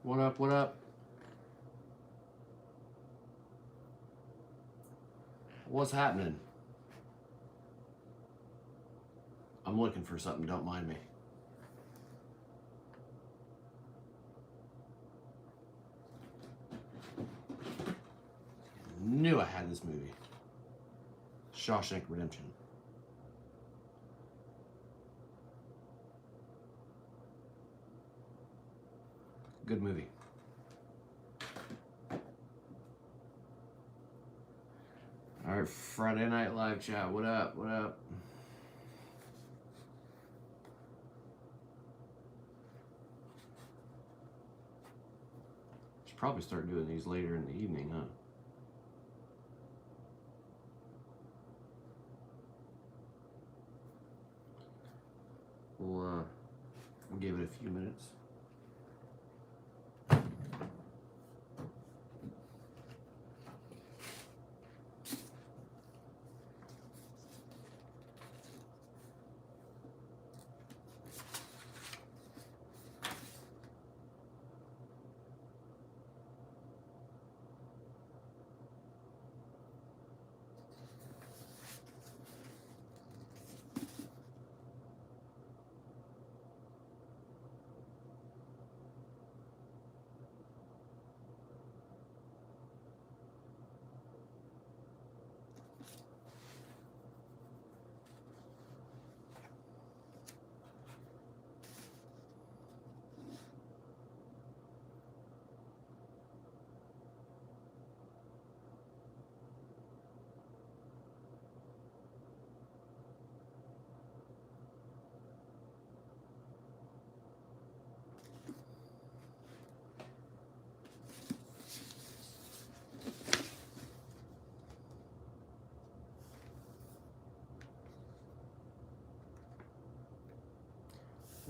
What up, what up? What's happening? I'm looking for something, don't mind me. Knew I had this movie. Shawshank Redemption. Good movie. All right, Friday Night Live chat. What up? What up? Should probably start doing these later in the evening, huh? We'll give it a few minutes.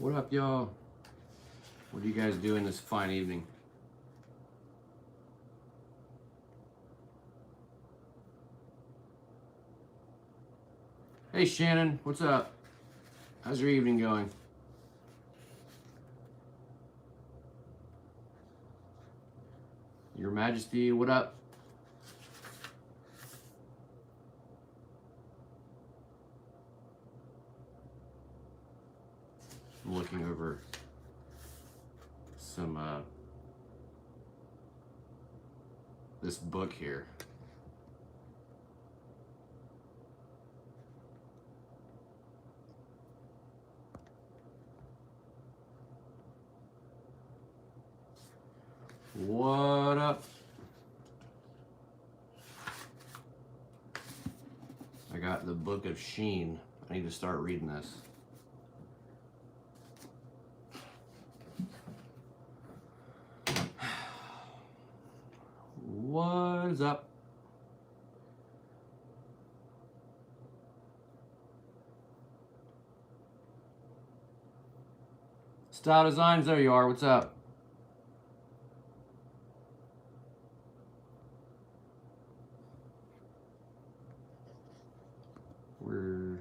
What up, y'all? What are you guys doing this fine evening? Hey, Shannon, what's up? How's your evening going? Your Majesty, what up? I'm looking over some this book here. What up? I got the Book of Sheen. I need to start reading this. What is up? Style Designs, there you are. What's up? We're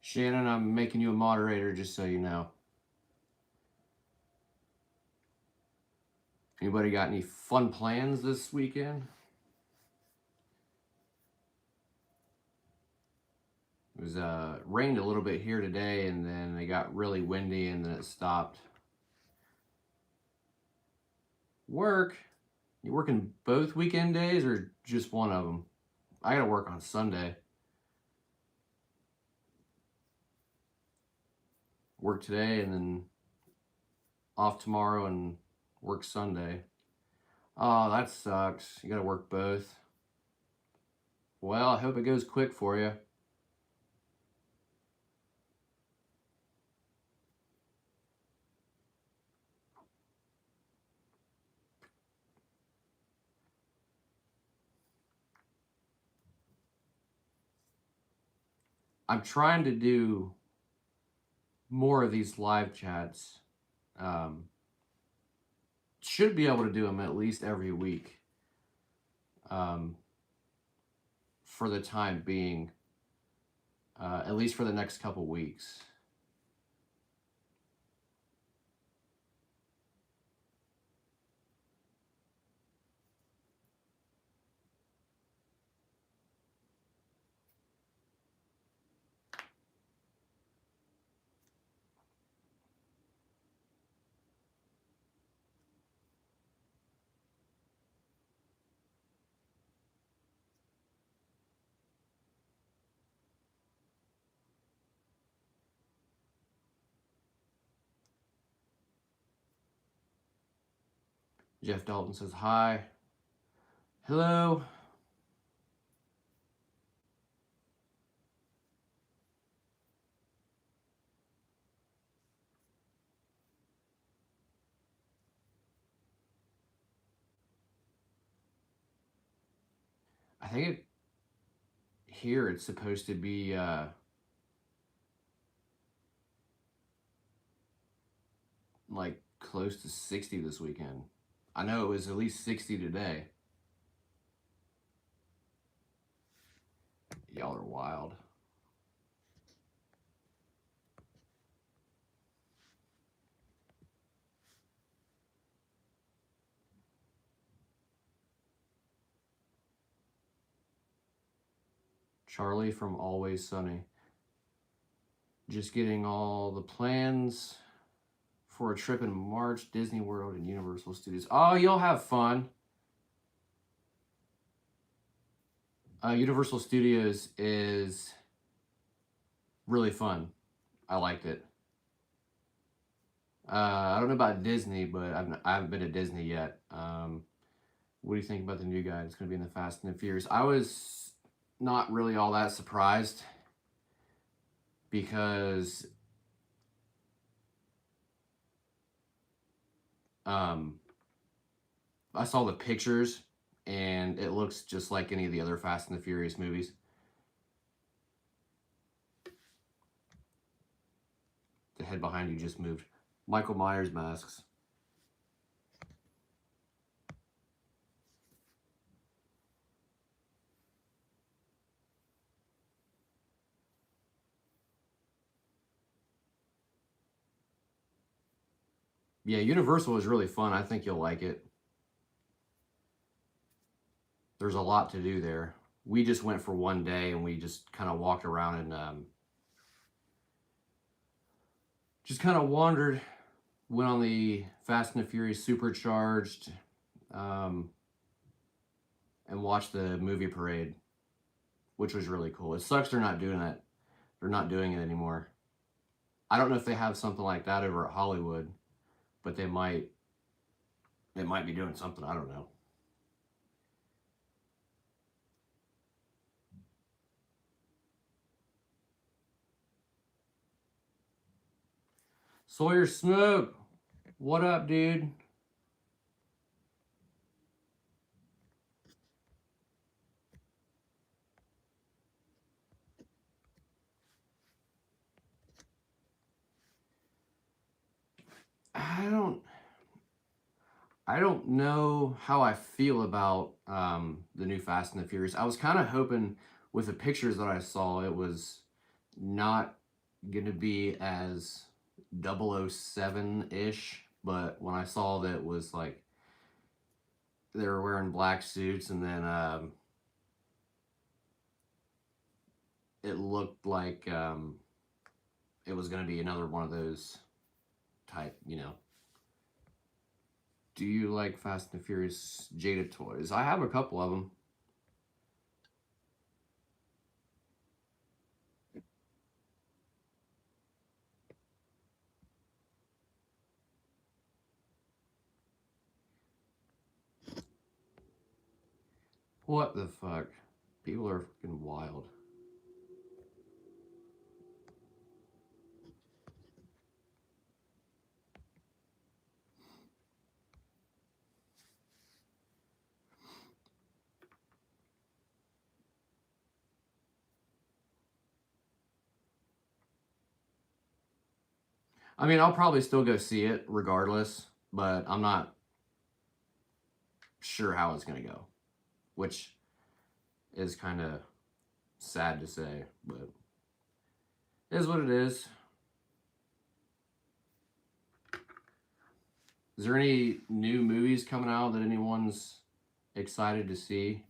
Shannon, I'm making you a moderator just so you know. Anybody got any fun plans this weekend? It was rained a little bit here today, and then it got really windy, and then it stopped. Work? You working both weekend days or just one of them? I gotta work on Sunday. Work today and then off tomorrow and work Sunday. Oh, that sucks. You gotta work both. Well, I hope it goes quick for you. I'm trying to do more of these live chats. should be able to do them at least every week, um, for the time being, at least for the next couple weeks. Jeff Dalton says hi. Hello. I think here it's supposed to be like close to 60 this weekend. I know it was at least 60 today. Y'all are wild. Charlie from Always Sunny. Just getting all the plans for a trip in March, Disney World and Universal Studios. Oh, you'll have fun. Universal Studios is really fun. I liked it. I don't know about Disney, but I haven't been to Disney yet. What do you think about the new guy? It's going to be in the Fast and the Furious. I was not really all that surprised because I saw the pictures and it looks just like any of the other Fast and the Furious movies. The head behind you just moved. Michael Myers masks. Yeah, Universal is really fun. I think you'll like it. There's a lot to do there. We just went for one day and we just kind of walked around and just kind of wandered. Went on the Fast and the Furious Supercharged and watched the movie parade, which was really cool. It sucks they're not doing that. They're not doing it anymore. I don't know if they have something like that over at Hollywood, but they might. They might be doing something. I don't know. Sawyer Smoke, what up, dude? I don't. I don't know how I feel about the new Fast and the Furious. I was kind of hoping with the pictures that I saw, it was not going to be as 007-ish, but when I saw that it was like they were wearing black suits and then it looked like it was going to be another one of those type, you know. Do you like Fast and the Furious Jada toys? I have a couple of them. What the fuck? People are fucking wild. I mean, I'll probably still go see it regardless, but I'm not sure how it's going to go, which is kind of sad to say, but it is what it is. Is there any new movies coming out that anyone's excited to see?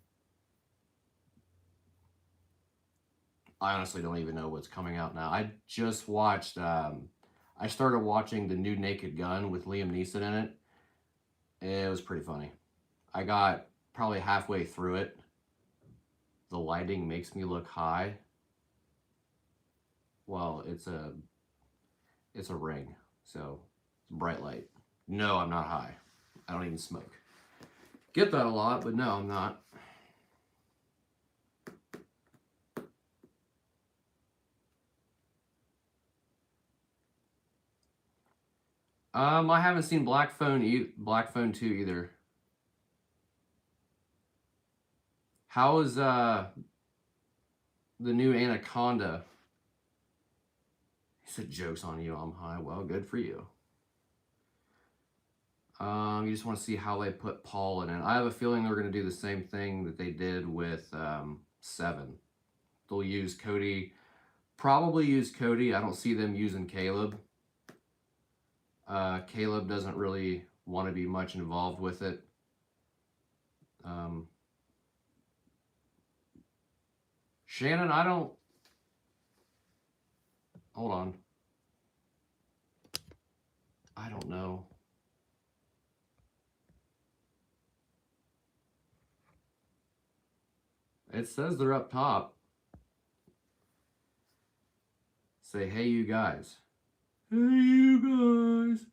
I honestly don't even know what's coming out now. I just watched, I started watching the new Naked Gun with Liam Neeson in it. It was pretty funny. I got probably halfway through it. The lighting makes me look high. Well, it's a ring, so it's bright light. No, I'm not high. I don't even smoke. Get that a lot, but no, I'm not. I haven't seen Black Phone 2 either. How is the new Anaconda? He said, "Joke's on you, I'm high." Well, good for you. You just want to see how they put Paul in it. I have a feeling they're going to do the same thing that they did with 7. They'll use Cody, probably use Cody. I don't see them using Caleb. Caleb doesn't really want to be much involved with it. Shannon, I don't... Hold on. I don't know. It says they're up top. Say, "Hey, you guys." Hey, you guys.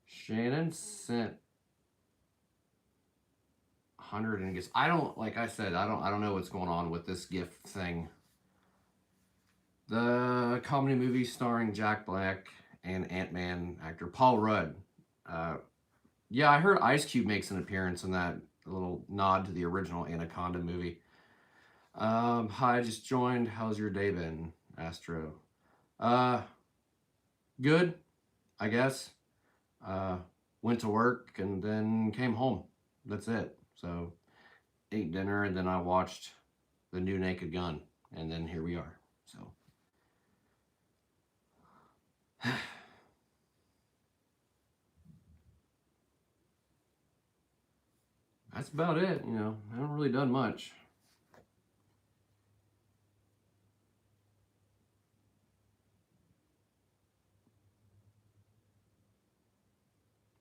Shannon sent 100 and gifts. I don't, like I said, I don't know what's going on with this gift thing. The comedy movie starring Jack Black and Ant-Man actor Paul Rudd. Yeah, I heard Ice Cube makes an appearance in that, a little nod to the original Anaconda movie. Hi, I just joined. How's your day been, Astro? Good, I guess. Went to work and then came home. That's it. So, ate dinner and then I watched the new Naked Gun. And then here we are. So... that's about it, you know. I haven't really done much.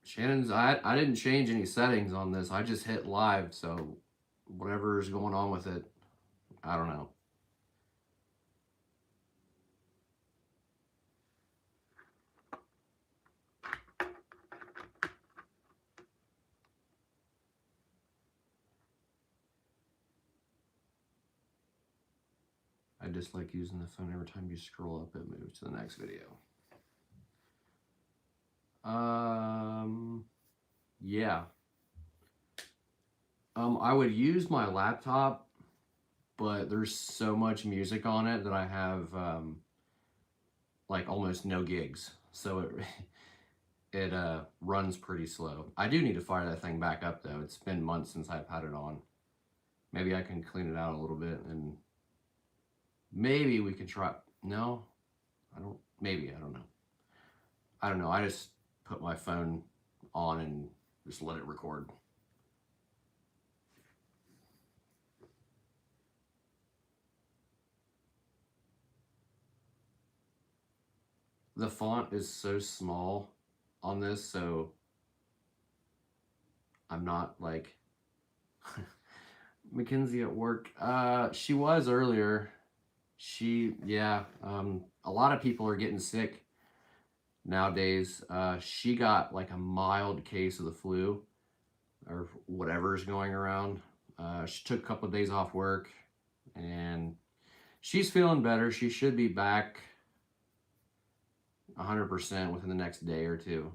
Shannon's, I didn't change any settings on this. I just hit live, so whatever's going on with it, I don't know. I dislike using the phone. Every time you scroll up, it moves to the next video. Yeah. I would use my laptop, but there's so much music on it that I have, like almost no gigs. So it runs pretty slow. I do need to fire that thing back up though. It's been months since I've had it on. Maybe I can clean it out a little bit and maybe we can try. No, I don't. Maybe, I don't know. I don't know. I just put my phone on and just let it record. The font is so small on this, so I'm not like Mackenzie at work. She was earlier. Yeah, a lot of people are getting sick nowadays. She got like a mild case of the flu or whatever's going around. She took a couple of days off work and she's feeling better. She should be back 100% within the next day or two.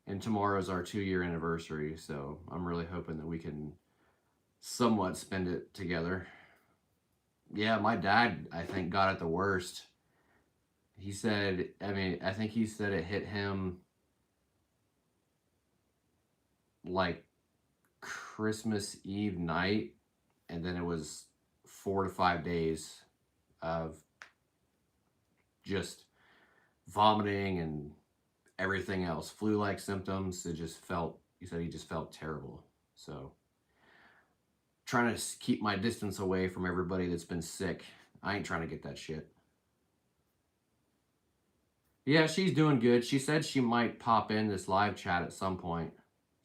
And tomorrow's our 2-year anniversary, so I'm really hoping that we can somewhat spend it together. Yeah, my dad, I think, got it the worst. He said, I mean, I think he said it hit him like Christmas Eve night, and then it was 4 to 5 days of just vomiting and everything else, flu-like symptoms. It just felt, he said he just felt terrible. So trying to keep my distance away from everybody that's been sick. I ain't trying to get that shit. Yeah, she's doing good. She said she might pop in this live chat at some point.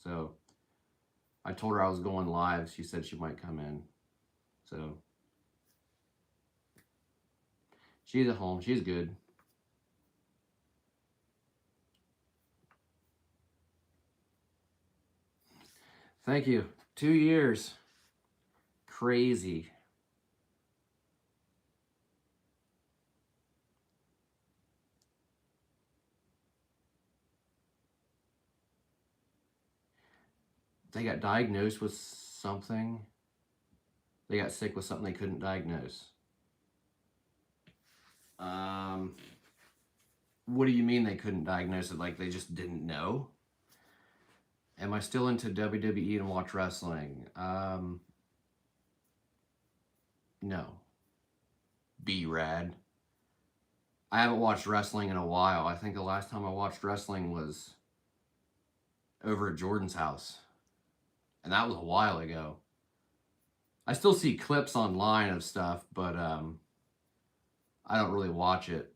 So I told her I was going live. She said she might come in. So she's at home. She's good. Thank you. 2 years. Crazy. They got diagnosed with something. They got sick with something they couldn't diagnose. What do you mean they couldn't diagnose it? Like they just didn't know? Am I still into WWE and watch wrestling? No. B-Rad. I haven't watched wrestling in a while. I think the last time I watched wrestling was over at Jordan's house. And that was a while ago. I still see clips online of stuff, but I don't really watch it.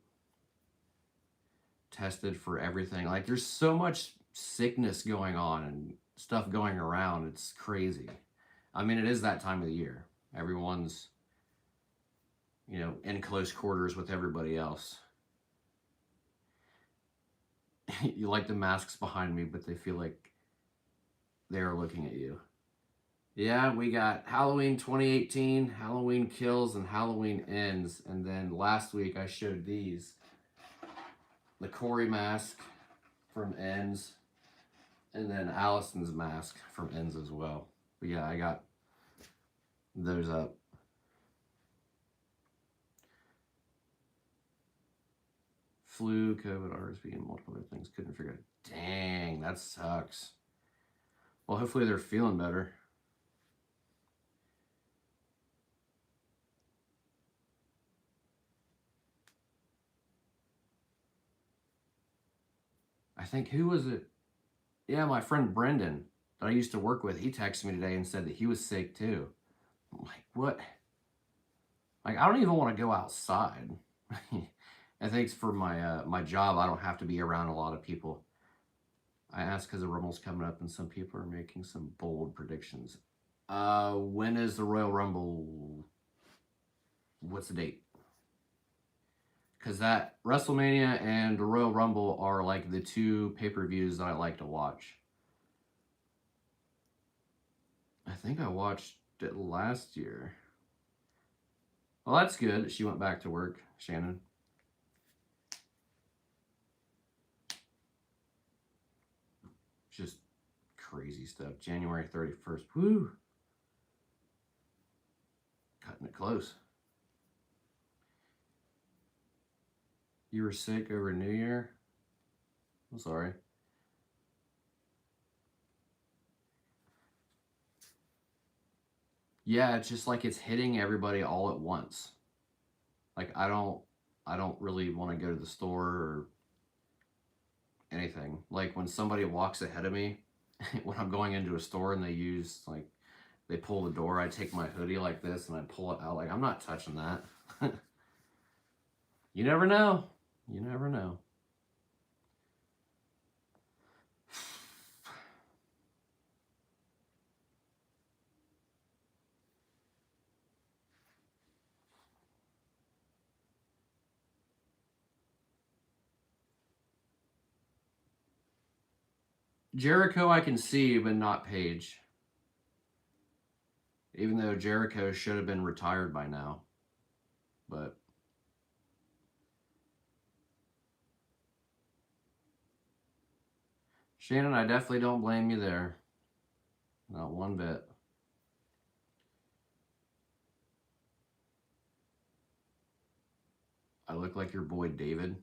Tested for everything. Like there's so much sickness going on and stuff going around. It's crazy. I mean, it is that time of the year. Everyone's, in close quarters with everybody else. You like the masks behind me, but they feel like they're looking at you. Yeah, we got Halloween 2018, Halloween Kills, and Halloween Ends. And then last week I showed these. The Corey mask from Ends, and then Allison's mask from Ends as well. But yeah, I got those up. Flu, COVID, RSV, and multiple other things. Couldn't figure it. Dang, that sucks. Well, hopefully they're feeling better. I think, who was it? Yeah, my friend Brendan that I used to work with, he texted me today and said that he was sick too. I'm like, what? Like, I don't even want to go outside. I think for my job, I don't have to be around a lot of people. I asked because the Rumble's coming up and some people are making some bold predictions. When is the Royal Rumble? What's the date? Because that WrestleMania and the Royal Rumble are like the two pay-per-views that I like to watch. I think I watched it last year. Well, that's good. She went back to work, Shannon. Just crazy stuff. January 31st. Woo! Cutting it close. You were sick over New Year? I'm sorry. Yeah, it's just like it's hitting everybody all at once. Like I don't really want to go to the store or anything. Like when somebody walks ahead of me, when I'm going into a store and they pull the door, I take my hoodie like this and I pull it out. Like I'm not touching that. You never know. You never know. Jericho I can see, but not Paige. Even though Jericho should have been retired by now. But Shannon, I definitely don't blame you there. Not one bit. look like your boy David?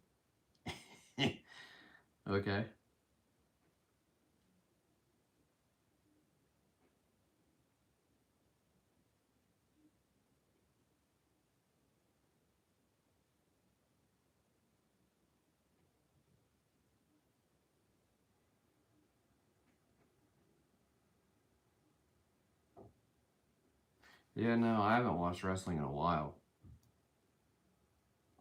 Okay. Yeah, no, I haven't watched wrestling in a while.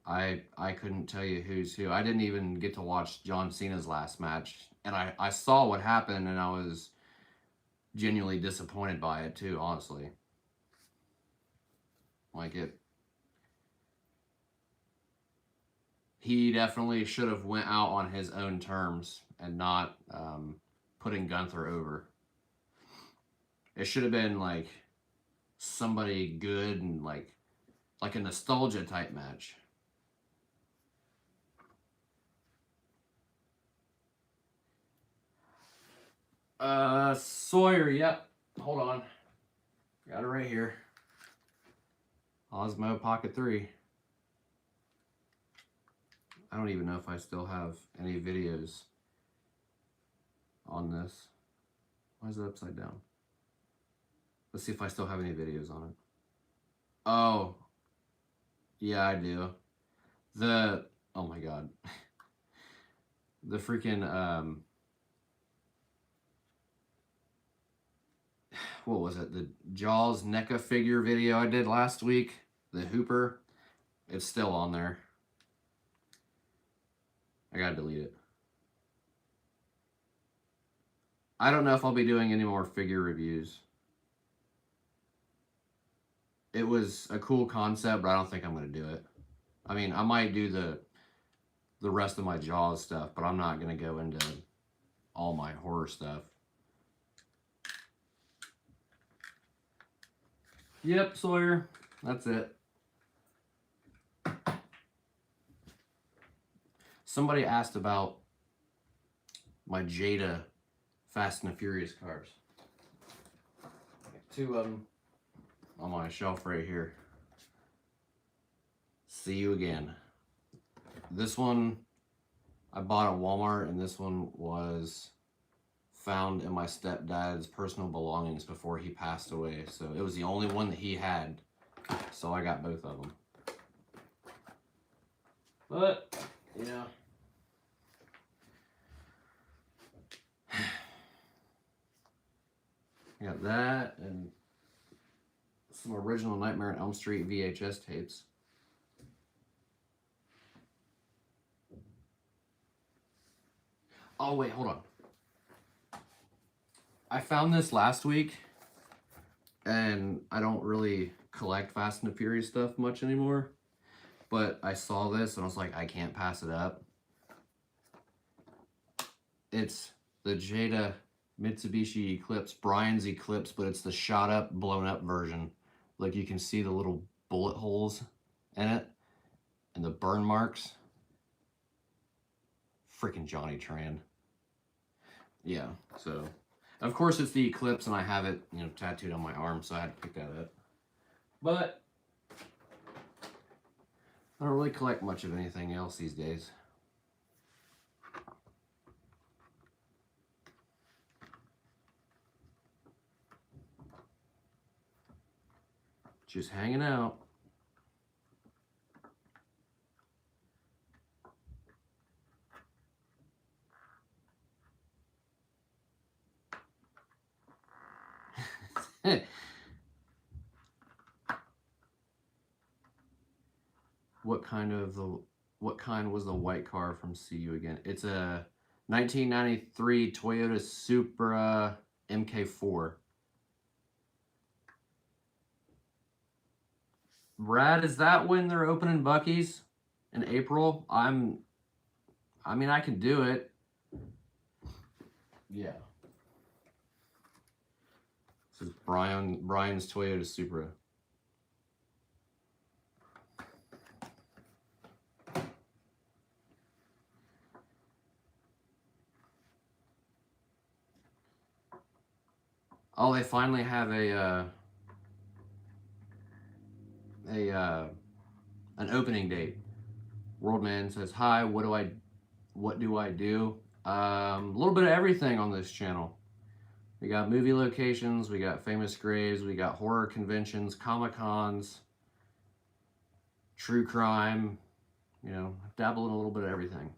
I couldn't tell you who's who. I didn't even get to watch John Cena's last match, and I saw what happened, and I was genuinely disappointed by it too, honestly. Like it, he definitely should have went out on his own terms and not putting Gunther over. It should have been like somebody good and like a nostalgia type match. Sawyer, yep. Hold on. Got it right here. Osmo Pocket 3. I don't even know if I still have any videos on this. Why is it upside down? Let's see if I still have any videos on it. Oh, yeah, I do. Oh my god. The freaking, what was it? The Jaws NECA figure video I did last week. The Hooper. It's still on there. I gotta delete it. I don't know if I'll be doing any more figure reviews. It was a cool concept, but I don't think I'm gonna do it. I mean, I might do the rest of my Jaws stuff, but I'm not gonna go into all my horror stuff. Yep, Sawyer. That's it. Somebody asked about my Jada Fast and the Furious cars. Two of them on my shelf right here. See you again. This one I bought at Walmart, and this one was found in my stepdad's personal belongings before he passed away. So it was the only one that he had. So I got both of them. But, you know. I got that and some original Nightmare on Elm Street VHS tapes. Oh, wait, hold on. I found this last week, and I don't really collect Fast and the Furious stuff much anymore, but I saw this and I was like, I can't pass it up. It's the Jada Mitsubishi Eclipse, Brian's Eclipse, but it's the shot up, blown up version. Like you can see the little bullet holes in it and the burn marks. Freaking Johnny Tran. Yeah, so of course it's the Eclipse, and I have it, you know, tattooed on my arm, so I had to pick that up. But I don't really collect much of anything else these days. Just hanging out. What kind was the white car from See You Again? It's a 1993 Toyota Supra MK4. Brad, is that when they're opening Buc-ee's in April? I mean, I can do it. Yeah. This is Brian's Toyota Supra. Oh, they finally have an opening date. Worldman says, hi, what do I do? A little bit of everything on this channel. We got movie locations, we got famous graves, we got horror conventions, Comic-Cons, true crime, you know, dabble in a little bit of everything.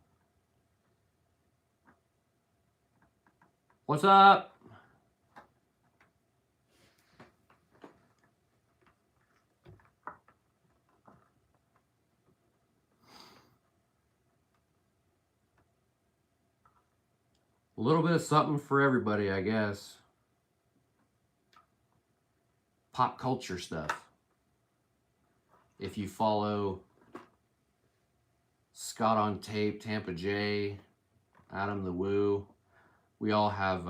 What's up? A little bit of something for everybody, I guess. Pop culture stuff. If you follow Scott on Tape, Tampa J, Adam the Woo, we all have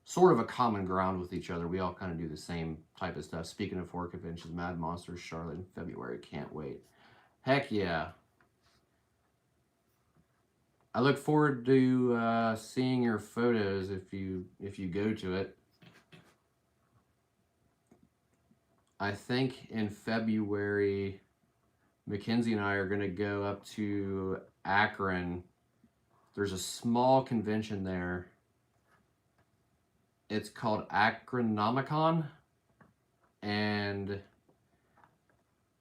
sort of a common ground with each other. We all kind of do the same type of stuff. Speaking of horror conventions, Mad Monsters, Charlotte in February. Can't wait. Heck yeah. I look forward to seeing your photos if you go to it. I think in February, Mackenzie and I are going to go up to Akron. There's a small convention there. It's called Akronomicon, and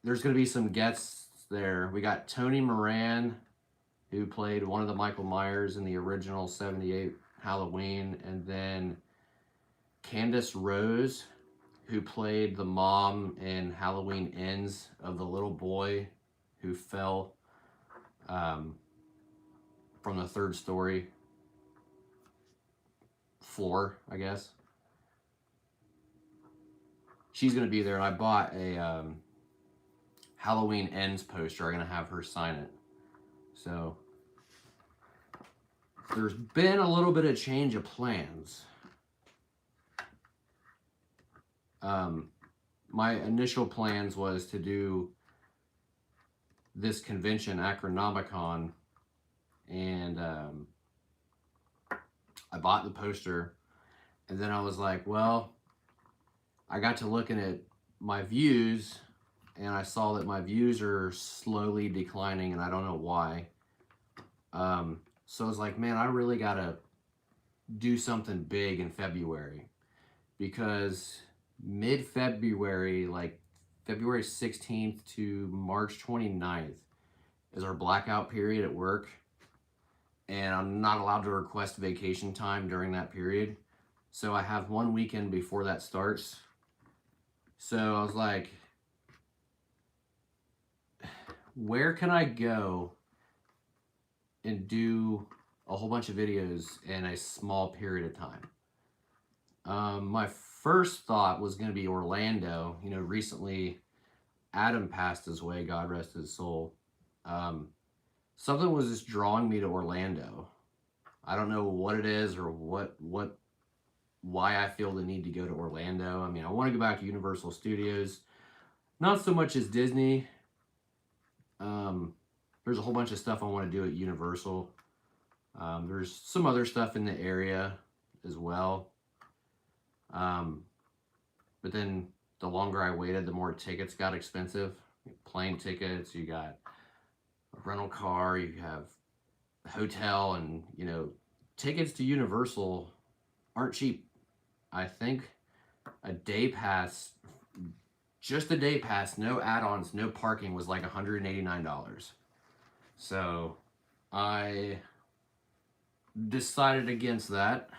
there's going to be some guests there. We got Tony Moran, who played one of the Michael Myers in the original 78 Halloween, and then Candace Rose, who played the mom in Halloween Ends of the little boy who fell from the third story floor, I guess. She's going to be there, and I bought a Halloween Ends poster. I'm going to have her sign it. So there's been a little bit of change of plans. My initial plans was to do this convention, Akronomicon, and I bought the poster, and then I was like, well, I got to looking at my views, and I saw that my views are slowly declining, and I don't know why. So I was like, man, I really gotta do something big in February, because mid-February, like February 16th to March 29th is our blackout period at work, and I'm not allowed to request vacation time during that period. So I have one weekend before that starts. So I was like, where can I go and do a whole bunch of videos in a small period of time? My first thought was going to be Orlando. You know, recently Adam passed his way, God rest his soul. Something was just drawing me to Orlando. I don't know what it is or why I feel the need to go to Orlando. I mean, I want to go back to Universal Studios, not so much as Disney. There's a whole bunch of stuff I want to do at Universal. There's some other stuff in the area as well. But then the longer I waited, the more tickets got expensive. Plane tickets, you got a rental car, you have a hotel, and, you know, tickets to Universal aren't cheap. I think a day pass, just a day pass, no add-ons, no parking, was like $189. So I decided against that.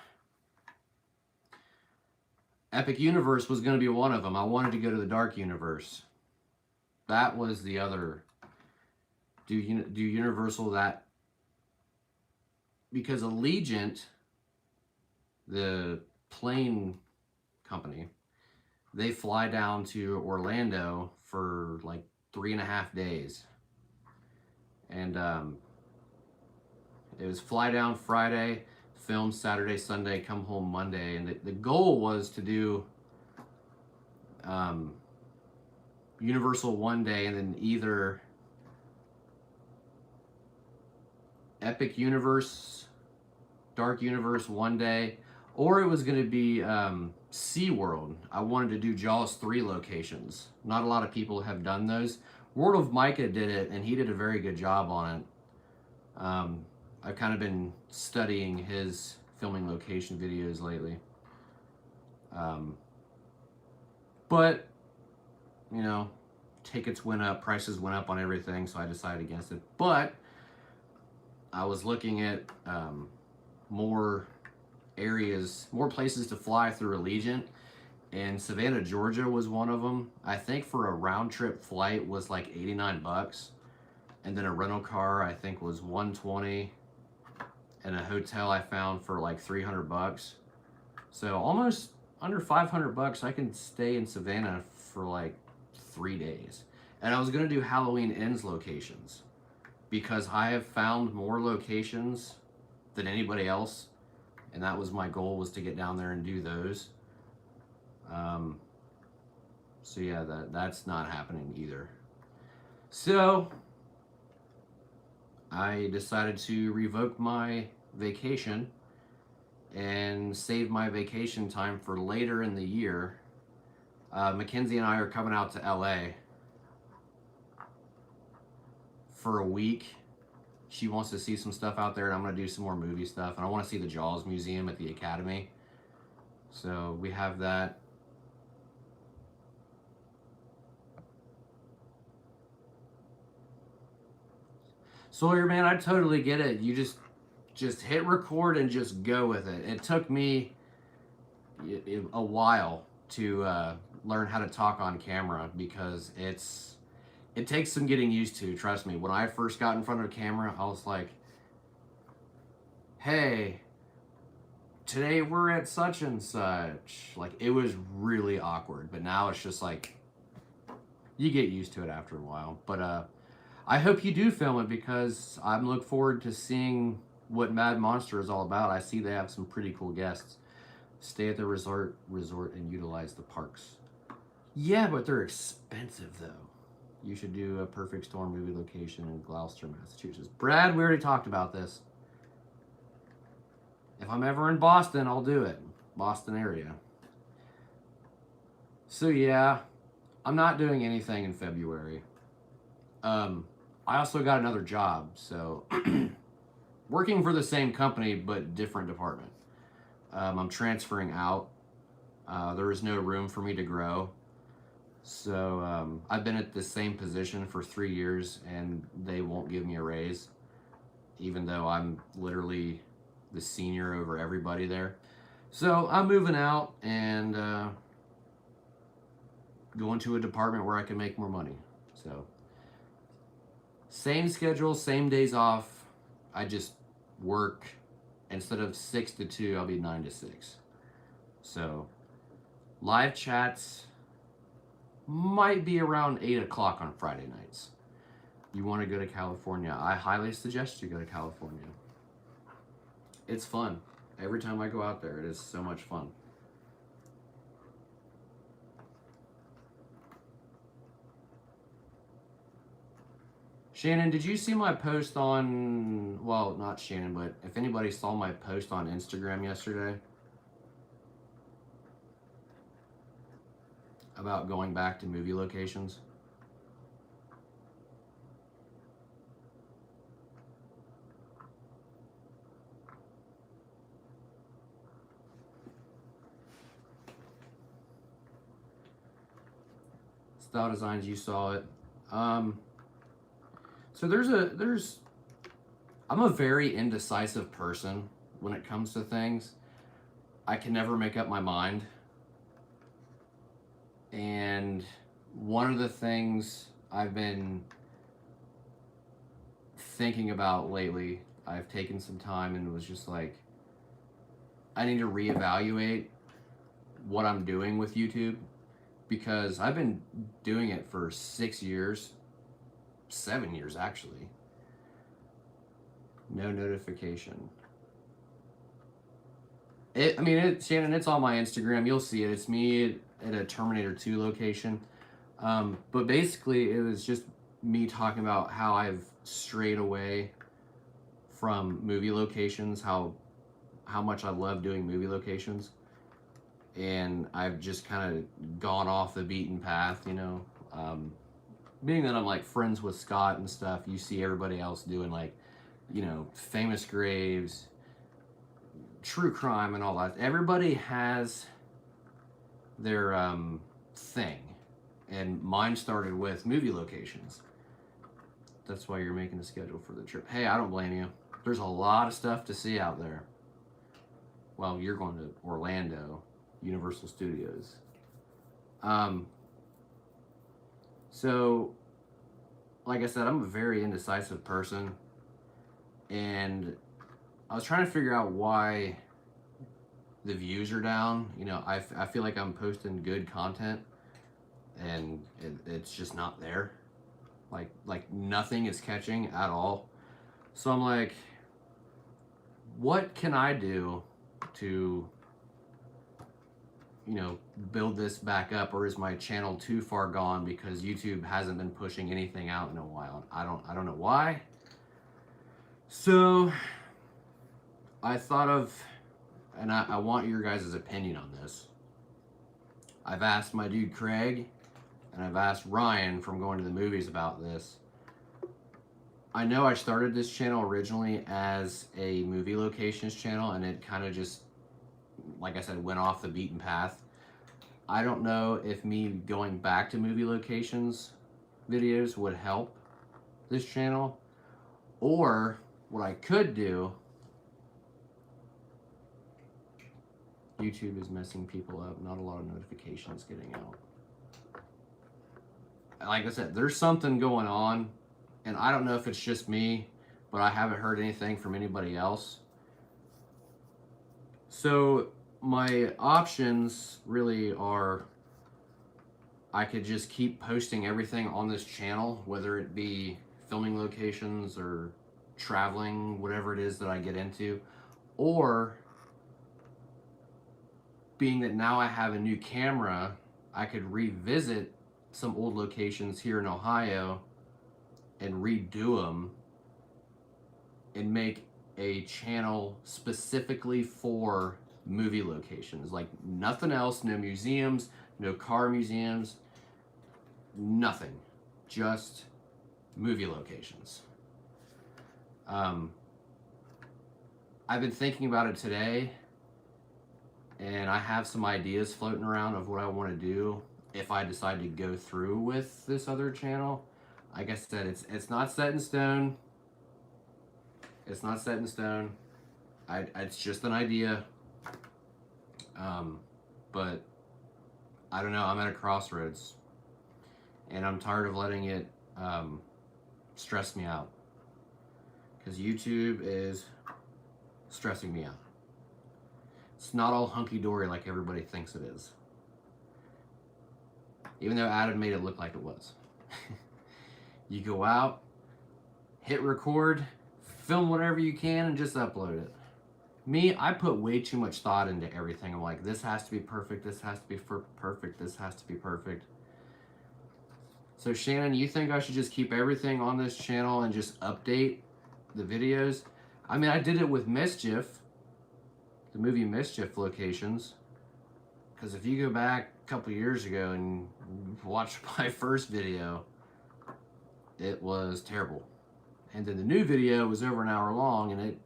Epic Universe was going to be one of them. I wanted to go to the Dark Universe. That was the other. Do Universal that, because Allegiant, the plane company, they fly down to Orlando for like 3.5 days. And it was fly down Friday, film Saturday, Sunday, come home Monday. And the goal was to do Universal one day, and then either Epic Universe, Dark Universe one day, or it was going to be SeaWorld. I wanted to do Jaws 3 locations. Not a lot of people have done those. World of Micah did it, and he did a very good job on it. I've kind of been studying his filming location videos lately. Um, but, you know, tickets went up, prices went up on everything, so I decided against it. But I was looking at more areas, more places to fly through Allegiant, and Savannah, Georgia was one of them. I think for a round trip flight was like 89 bucks, and then a rental car I think was 120, and a hotel I found for like 300 bucks. So almost under 500 bucks I can stay in Savannah for like 3 days. And I was going to do Halloween Ends locations because I have found more locations than anybody else, and that was my goal, was to get down there and do those. So yeah, that's not happening either. So I decided to revoke my vacation and save my vacation time for later in the year. Mackenzie and I are coming out to LA for a week. She wants to see some stuff out there, and I'm going to do some more movie stuff. And I want to see the Jaws Museum at the Academy. So we have that. Sawyer, man, I totally get it. You just hit record and just go with it. It took me a while to learn how to talk on camera because it takes some getting used to. Trust me. When I first got in front of a camera, I was like, "Hey, today we're at such and such." Like, it was really awkward. But now it's just like you get used to it after a while. But I hope you do film it because I'm looking forward to seeing what Mad Monster is all about. I see they have some pretty cool guests. Stay at the resort and utilize the parks. Yeah, but they're expensive though. You should do a Perfect Storm movie location in Gloucester, Massachusetts. Brad, we already talked about this. If I'm ever in Boston, I'll do it. Boston area. So yeah, I'm not doing anything in February. I also got another job, so working for the same company but different department. I'm transferring out. There is no room for me to grow. So I've been at the same position for 3 years, and they won't give me a raise, even though I'm literally the senior over everybody there. So I'm moving out and going to a department where I can make more money. So same schedule, same days off. I just work, instead of 6 to 2, I'll be 9 to 6. So live chats might be around 8 o'clock on Friday nights. You want to go to California, I highly suggest you go to California. It's fun. Every time I go out there, it is so much fun. Shannon, did you see my post on, well, not Shannon, but if anybody saw my post on Instagram yesterday about going back to movie locations? Style Designs, you saw it. So I'm a very indecisive person when it comes to things. I can never make up my mind. And one of the things I've been thinking about lately, I've taken some time and was just like, I need to reevaluate what I'm doing with YouTube, because I've been doing it for 6 years, 7 years actually. No notification. Shannon, it's on my Instagram. You'll see it. It's me at a Terminator 2 location. But basically, it was just me talking about how I've strayed away from movie locations, how much I love doing movie locations. And I've just kind of gone off the beaten path, being that I'm like friends with Scott and stuff, you see everybody else doing like, you know, famous graves, true crime, and all that. Everybody has their thing, and mine started with movie locations. That's why you're making a schedule for the trip. Hey, I don't blame you. There's a lot of stuff to see out there. Well, you're going to Orlando, Universal Studios. So, like I said, I'm a very indecisive person, and I was trying to figure out why the views are down. You know, I feel like I'm posting good content, and it's just not there. Like nothing is catching at all. So I'm like, what can I do to, you know, build this back up, or is my channel too far gone because YouTube hasn't been pushing anything out in a while? I don't know why. So I thought of, and I want your guys' opinion on this. I've asked my dude Craig, and I've asked Ryan from Going to the Movies about this. I know I started this channel originally as a movie locations channel, and it kind of just, like I said, went off the beaten path. I don't know if me going back to movie locations videos would help this channel, or what I could do, YouTube is messing people up, not a lot of notifications getting out. Like I said, there's something going on, and I don't know if it's just me, but I haven't heard anything from anybody else. So my options really are, I could just keep posting everything on this channel, whether it be filming locations or traveling, whatever it is that I get into, or being that now I have a new camera, I could revisit some old locations here in Ohio and redo them and make a channel specifically for movie locations. Like nothing else, no museums, no car museums, nothing, just movie locations. I've been thinking about it today, and I have some ideas floating around of what I want to do if I decide to go through with this other channel. Like I said, it's not set in stone. It's not set in stone. It's just an idea. But I don't know. I'm at a crossroads, and I'm tired of letting it stress me out, because YouTube is stressing me out. It's not all hunky-dory like everybody thinks it is. Even though Adam made it look like it was. You go out, hit record, film whatever you can, and just upload it. Me, I put way too much thought into everything. I'm like, this has to be perfect, this has to be perfect, this has to be perfect. So Shannon, you think I should just keep everything on this channel and just update the videos? I mean, I did it with Mischief, the movie Mischief locations. Because if you go back a couple years ago and watch my first video, it was terrible. And then the new video was over an hour long, and it,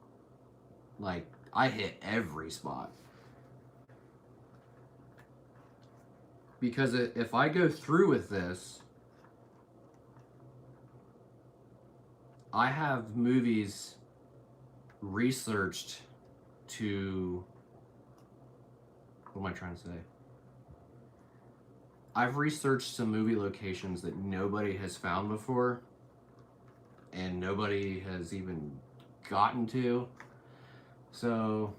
like, I hit every spot. Because if I go through with this, I have movies researched to, what am I trying to say? I've researched some movie locations that nobody has found before, and nobody has even gotten to. So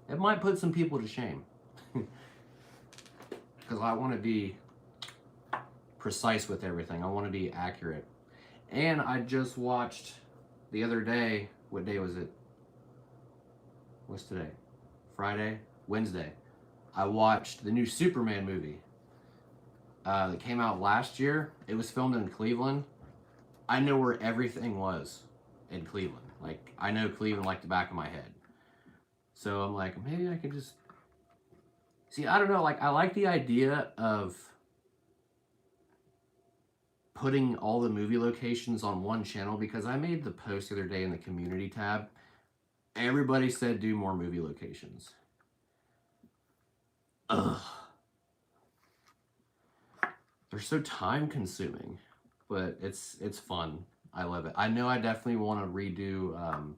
it might put some people to shame. Because I want to be precise with everything. I want to be accurate. And I just watched the other day, what day was it? What's today? Friday? Wednesday. I watched the new Superman movie that came out last year. It was filmed in Cleveland. I know where everything was in Cleveland. Like, I know Cleveland like the back of my head. So I'm like, maybe I could just... See, I don't know, like, I like the idea of putting all the movie locations on one channel, because I made the post the other day in the community tab. Everybody said do more movie locations. Ugh. They're so time consuming, but it's fun. I love it. I know I definitely want to redo.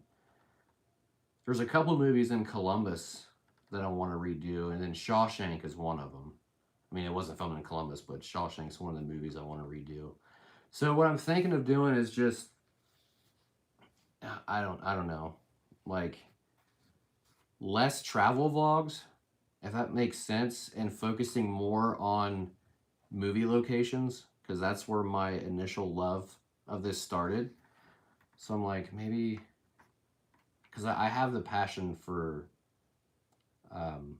There's a couple movies in Columbus that I want to redo, and then Shawshank is one of them. I mean, it wasn't filmed in Columbus, but Shawshank's one of the movies I want to redo. So what I'm thinking of doing is just, I don't know, like less travel vlogs, if that makes sense, and focusing more on movie locations, because that's where my initial love of this started. So I'm like, maybe, because I have the passion for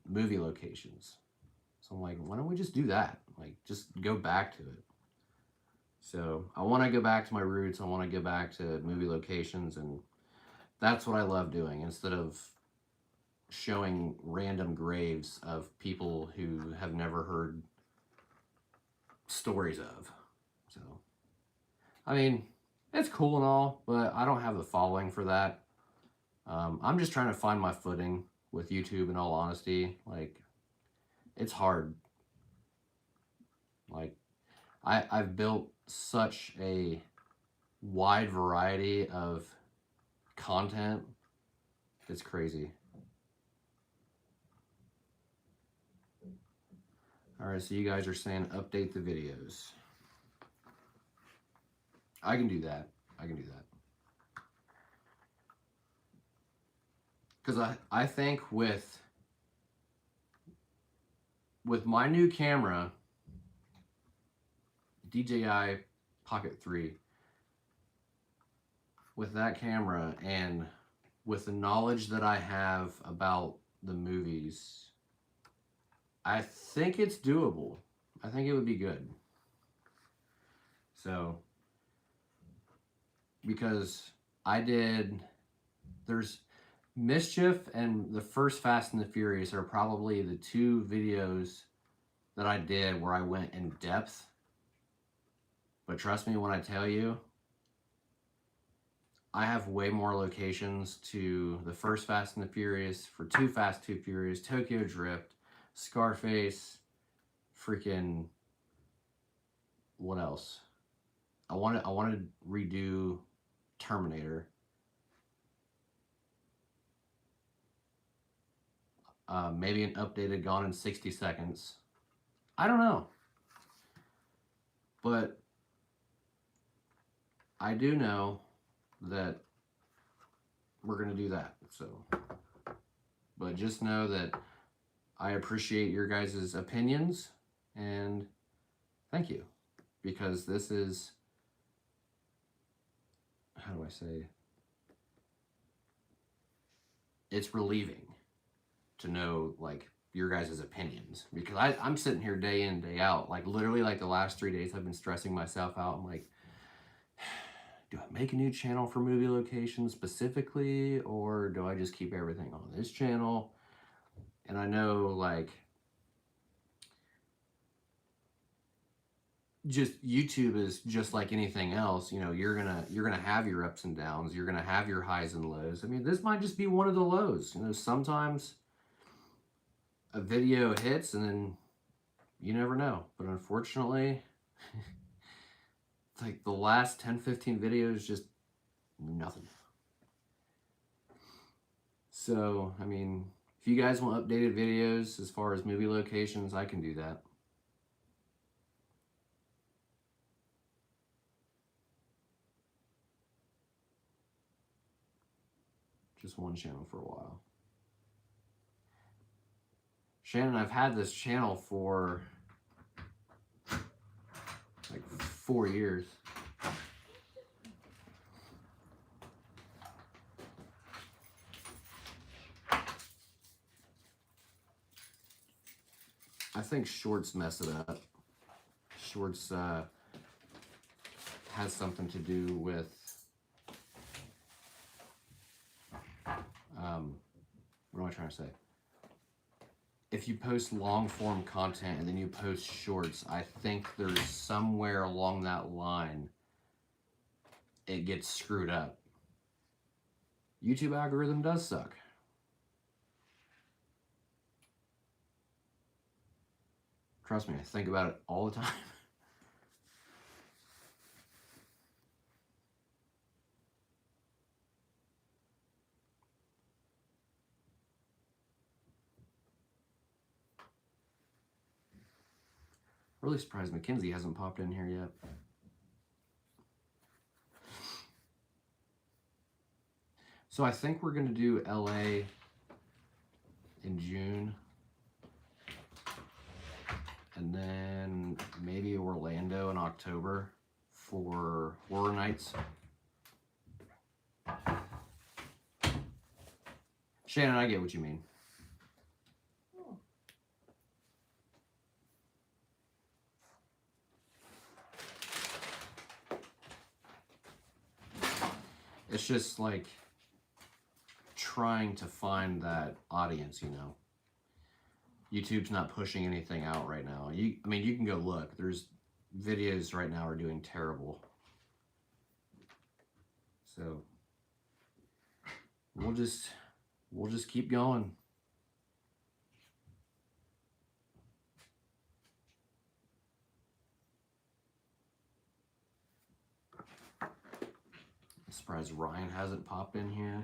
movie locations. So I'm like, why don't we just do that? Like, just go back to it. So I want to go back to my roots. I want to go back to movie locations, and that's what I love doing, instead of showing random graves of people who have never heard stories of. So, I mean, it's cool and all, but I don't have the following for that. I'm just trying to find my footing with YouTube, in all honesty. Like, it's hard. Like, I've built such a wide variety of content. It's crazy. All right, so you guys are saying update the videos. I can do that. I can do that. Because I think with my new camera, DJI Pocket 3, with that camera and with the knowledge that I have about the movies, I think it's doable. I think it would be good. So, because there's Mischief and the first Fast and the Furious are probably the two videos that I did where I went in depth. But trust me when I tell you, I have way more locations to the first Fast and the Furious, for Too Fast, Too Furious, Tokyo Drift, Scarface, freaking, what else? I want to redo Terminator. Maybe an updated Gone in 60 Seconds. I don't know. But I do know that we're going to do that. So, but just know that I appreciate your guys' opinions, and thank you, because this is, how do I say, it's relieving to know, like, your guys' opinions, because I'm sitting here day in, day out, like literally like the last 3 days I've been stressing myself out. I'm like, do I make a new channel for movie locations specifically, or do I just keep everything on this channel? And I know, like, just YouTube is just like anything else. You know, you're gonna have your ups and downs. You're gonna have your highs and lows. I mean, this might just be one of the lows. You know, sometimes a video hits and then you never know. But unfortunately, it's like the last 10-15 videos, just nothing. So, I mean, if you guys want updated videos as far as movie locations, I can do that. Just one channel for a while. Shannon, I've had this channel for like 4 years. I think shorts mess it up. Shorts has something to do with what am I trying to say? if you post long form content and then you post shorts, I think there's somewhere along that line it gets screwed up. YouTube algorithm does suck. Trust me, I think about it all the time. Really surprised Mackenzie hasn't popped in here yet. So I think we're going to do LA in June. And then maybe Orlando in October for horror nights. Shannon, I get what you mean. It's just like trying to find that audience, you know. YouTube's not pushing anything out right now. I mean, you can go look. There's videos right now are doing terrible. So we'll just keep going. I'm surprised Ryan hasn't popped in here.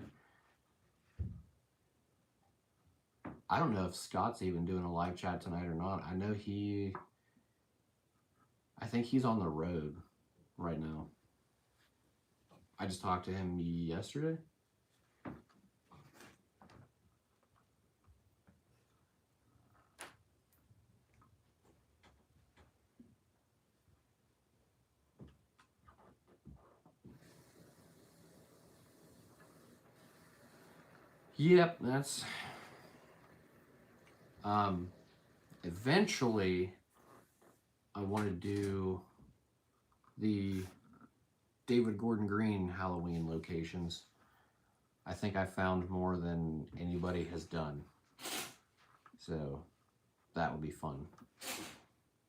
I don't know if Scott's even doing a live chat tonight or not. I know I think he's on the road right now. I just talked to him yesterday. Yep, that's eventually I want to do the David Gordon Green Halloween locations. I think I found more than anybody has done. So that would be fun.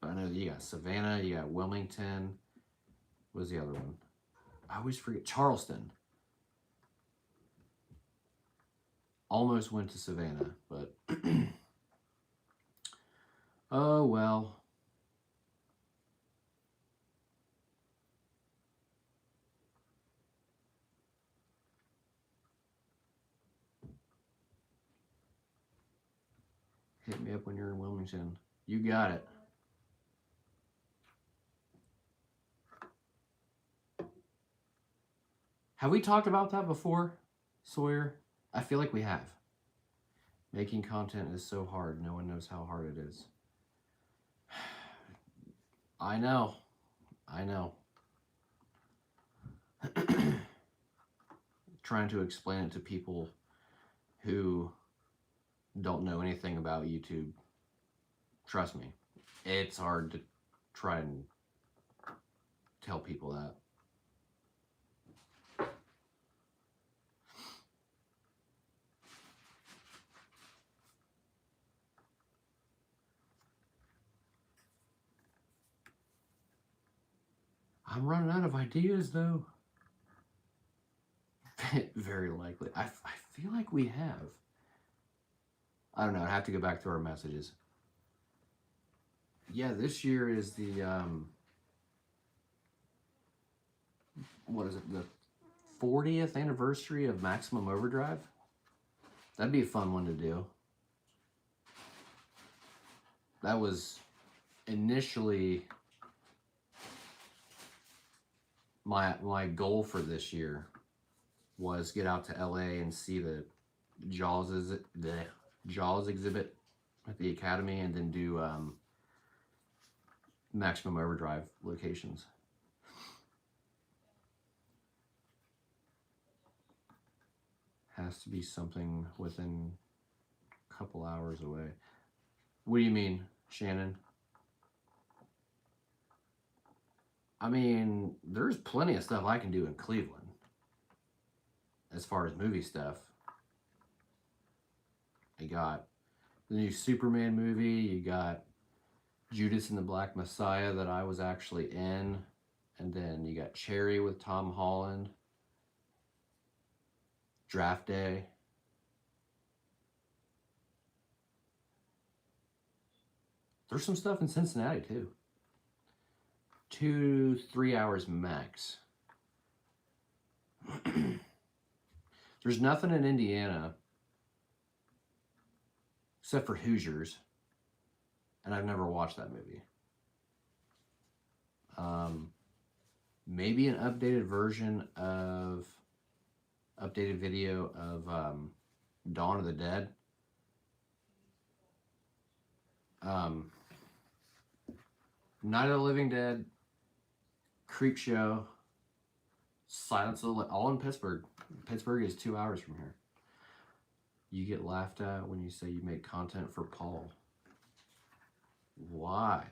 But I know you got Savannah, you got Wilmington. What was the other one? I always forget. Charleston. Almost went to Savannah, but oh well. Hit me up when you're in Wilmington. You got it. Have we talked about that before, Sawyer? I feel like we have. Making content is so hard. No one knows how hard it is. I know. Trying to explain it to people who don't know anything about YouTube. Trust me, it's hard to try and tell people that. I'm running out of ideas, though. Very likely. I feel like we have. I don't know. I have to go back through our messages. Yeah, this year is the, what is it? The 40th anniversary of Maximum Overdrive. That'd be a fun one to do. That was initially my goal for this year was get out to LA and see the Jaws exhibit at the Academy, and then do Maximum Overdrive locations. Has to be something within a couple hours away. What do you mean, Shannon? I mean, there's plenty of stuff I can do in Cleveland as far as movie stuff. I got the new Superman movie. You got Judas and the Black Messiah that I was actually in. And then you got Cherry with Tom Holland. Draft Day. There's some stuff in Cincinnati too. 2-3 hours max. There's nothing in Indiana except for Hoosiers, and I've never watched that movie. Maybe an updated video of Dawn of the Dead. Night of the Living Dead, Creepshow, Silence of the all in Pittsburgh. Pittsburgh is 2 hours from here. You get laughed at when you say you make content for Paul. Why?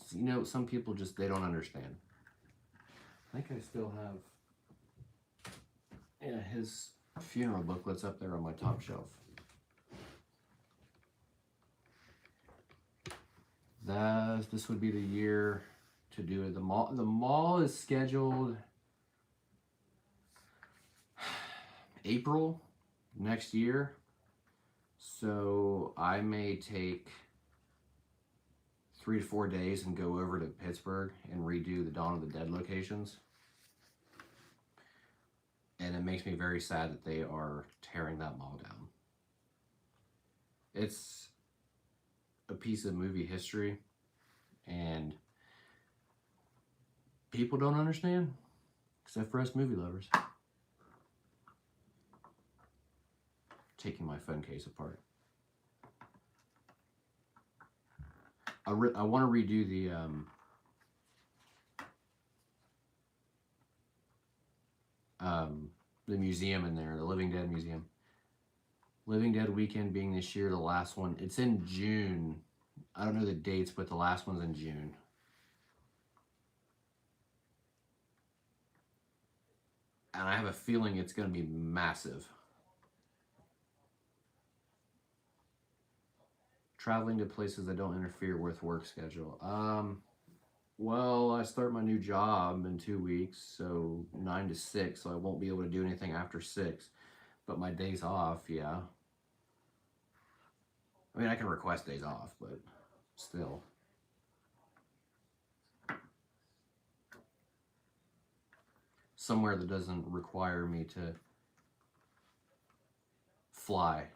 So, you know, some people just, they don't understand. I think I still have his funeral booklets up there on my top shelf. This would be the year to do it. The mall is scheduled April next year. So I may take 3 to 4 days and go over to Pittsburgh and redo the Dawn of the Dead locations. And it makes me very sad that they are tearing that mall down. It's a piece of movie history, and people don't understand, except for us movie lovers. Taking my phone case apart. I want to redo the museum in there, the Living Dead Museum. Living Dead Weekend being this year, the last one. It's in June. I don't know the dates, but the last one's in June. And I have a feeling it's going to be massive. Traveling to places that don't interfere with work schedule. Well, I start my new job in 2 weeks, so 9 to 6, so I won't be able to do anything after 6. But my days off, yeah. I mean, I can request days off, but still. Somewhere that doesn't require me to fly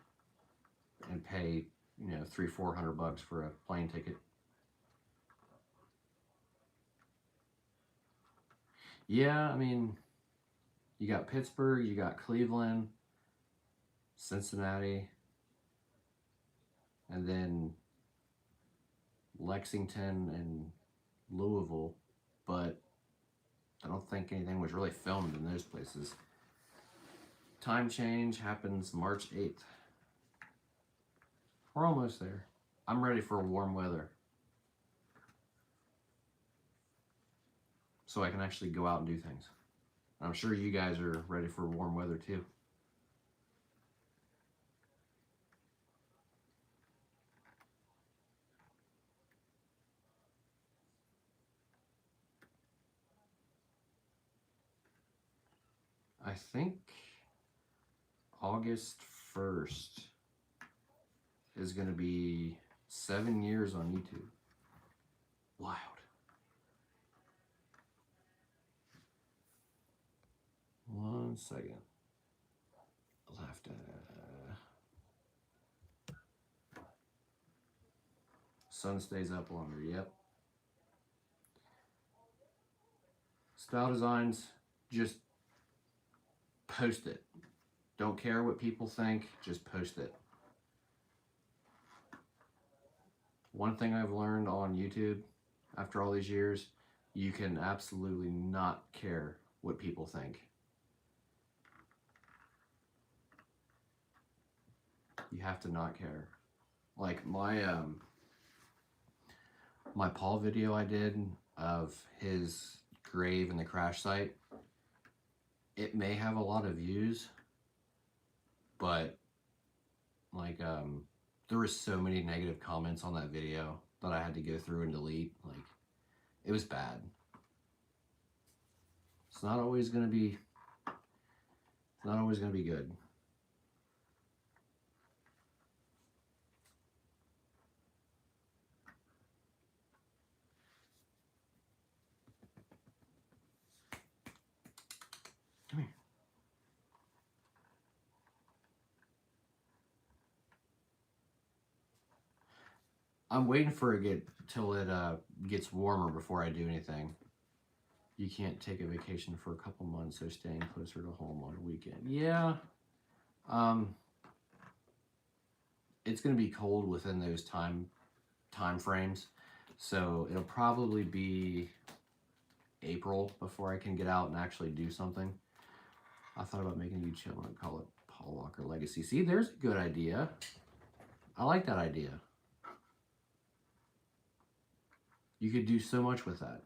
and pay, you know, $300-400 for a plane ticket. Yeah, I mean, you got Pittsburgh, you got Cleveland, Cincinnati, and then Lexington and Louisville, but I don't think anything was really filmed in those places. Time change happens March 8th. We're almost there. I'm ready for warm weather, so I can actually go out and do things. I'm sure you guys are ready for warm weather too. I think August 1st is going to be 7 years on YouTube. Wild. One second. I'll have to... Sun stays up longer, yep. Style designs, just post it. Don't care what people think, just post it. One thing I've learned on YouTube after all these years, you can absolutely not care what people think. You have to not care. Like my Paul video I did of his grave in the crash site, it may have a lot of views, but Like, there were so many negative comments on that video that I had to go through and delete. Like, it was bad. It's not always gonna be good. Come here. I'm waiting for it till it gets warmer before I do anything. You can't take a vacation for a couple months, so staying closer to home on a weekend. Yeah. It's gonna be cold within those time frames, so it'll probably be April before I can get out and actually do something. I thought about making a YouTube channel and call it Paul Walker Legacy. See, there's a good idea. I like that idea. You could do so much with that.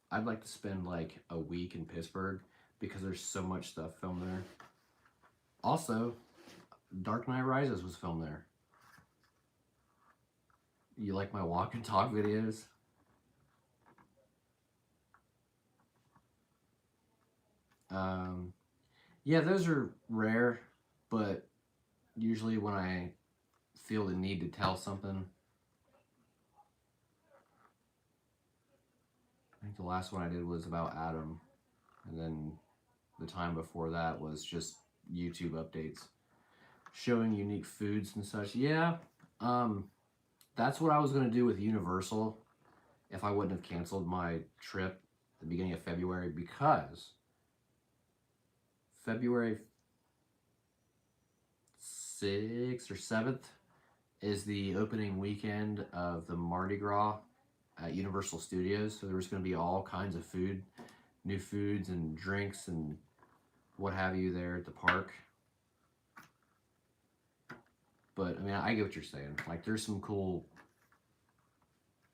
I'd like to spend like a week in Pittsburgh because there's so much stuff filmed there. Also, Dark Knight Rises was filmed there. You like my walk and talk videos? Yeah, those are rare, but usually when I feel the need to tell something. I think the last one I did was about Adam, and then the time before that was just YouTube updates showing unique foods and such. Yeah, that's what I was going to do with Universal if I wouldn't have canceled my trip at the beginning of February, because February 6th or 7th is the opening weekend of the Mardi Gras at Universal Studios. So there's going to be all kinds of food, new foods and drinks and what have you there at the park. But I mean, I get what you're saying. Like, there's some cool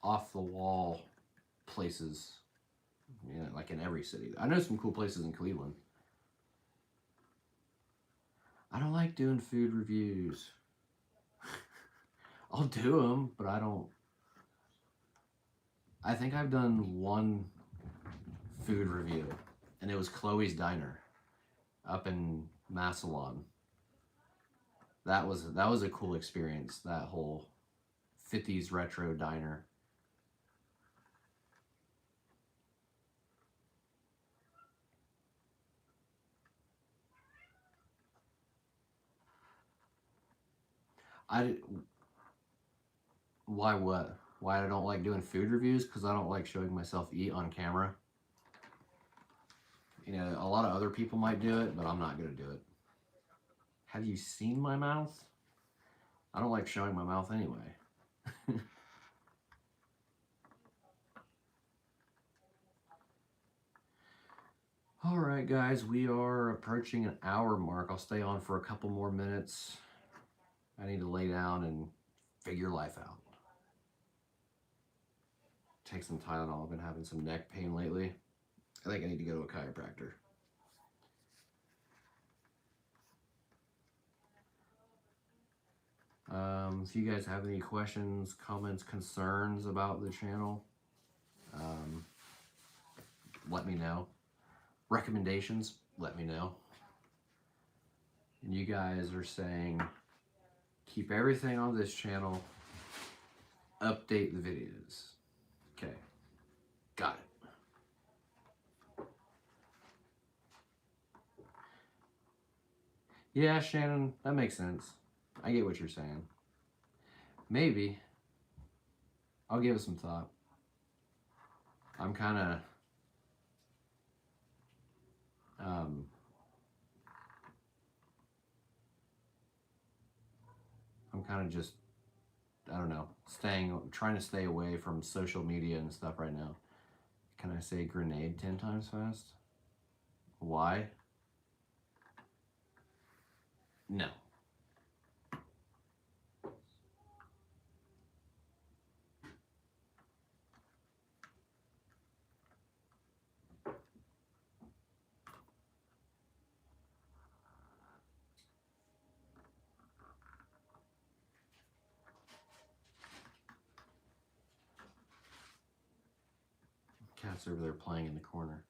off the wall places, you know, like in every city. I know some cool places in Cleveland. I don't like doing food reviews. I'll do them, but I don't. I think I've done one food review, and it was Chloe's Diner up in Massillon. That was a cool experience. That whole 50s retro diner. Why what? Why I don't like doing food reviews? Because I don't like showing myself eat on camera. You know, a lot of other people might do it, but I'm not going to do it. Have you seen my mouth? I don't like showing my mouth anyway. All right, guys, we are approaching an hour mark. I'll stay on for a couple more minutes. I need to lay down and figure life out. Take some Tylenol. I've been having some neck pain lately. I think I need to go to a chiropractor. If you guys have any questions, comments, concerns about the channel, let me know. Recommendations, let me know. And you guys are saying, keep everything on this channel, update the videos. Okay, got it. Yeah, Shannon, that makes sense. I get what you're saying. Maybe. I'll give it some thought. I'm kind of just, I don't know, trying to stay away from social media and stuff right now. Can I say grenade 10 times fast? Why? No. cat's over there playing in the corner.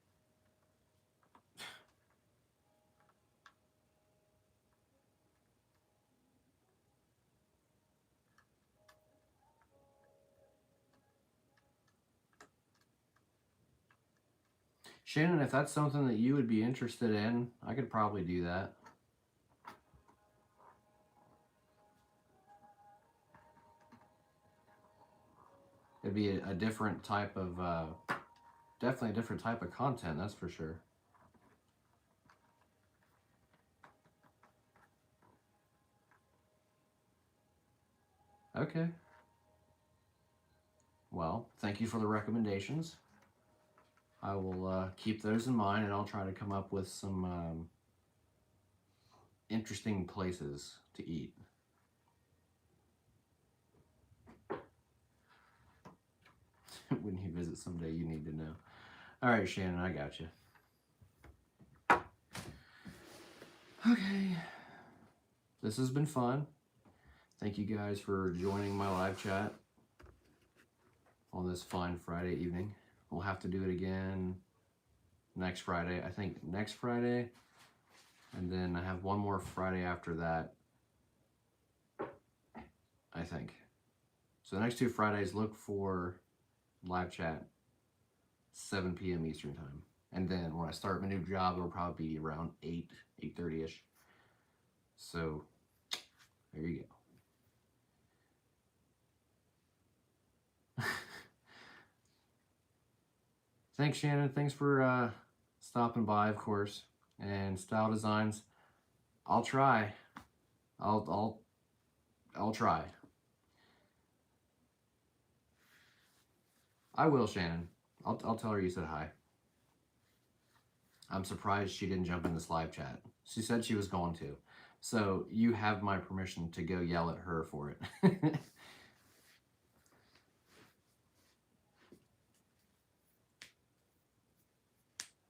Shannon, if that's something that you would be interested in, I could probably do that. It'd be a different type of, definitely a different type of content, that's for sure. Okay. Well, thank you for the recommendations. I will keep those in mind, and I'll try to come up with some interesting places to eat. When you visit someday, you need to know. All right, Shannon, I got you. Okay. This has been fun. Thank you guys for joining my live chat on this fine Friday evening. We'll have to do it again next Friday. I think next Friday. And then I have one more Friday after that, I think. So the next 2 Fridays, look for live chat, 7 p.m. Eastern time. And then when I start my new job, it'll probably be around 8:30ish. So there you go. Thanks, Shannon. Thanks for stopping by, of course. And Style Designs, I'll try. I'll try. I will, Shannon. I'll tell her you said hi. I'm surprised she didn't jump in this live chat. She said she was going to. So you have my permission to go yell at her for it.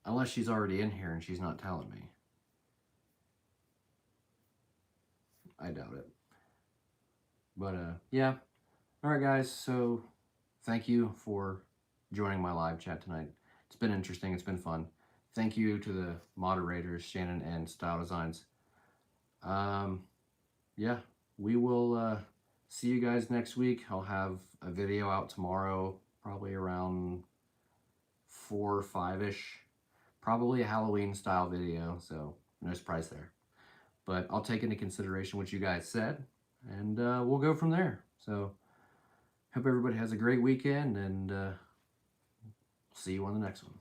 Unless she's already in here and she's not telling me. I doubt it. But yeah. All right, guys. So thank you for joining my live chat tonight. It's been interesting. It's been fun. Thank you to the moderators, Shannon and Style Designs. Yeah, we will see you guys next week. I'll have a video out tomorrow, probably around 4 or 5-ish. Probably a Halloween style video, so no surprise there. But I'll take into consideration what you guys said, and we'll go from there. So hope everybody has a great weekend, and see you on the next one.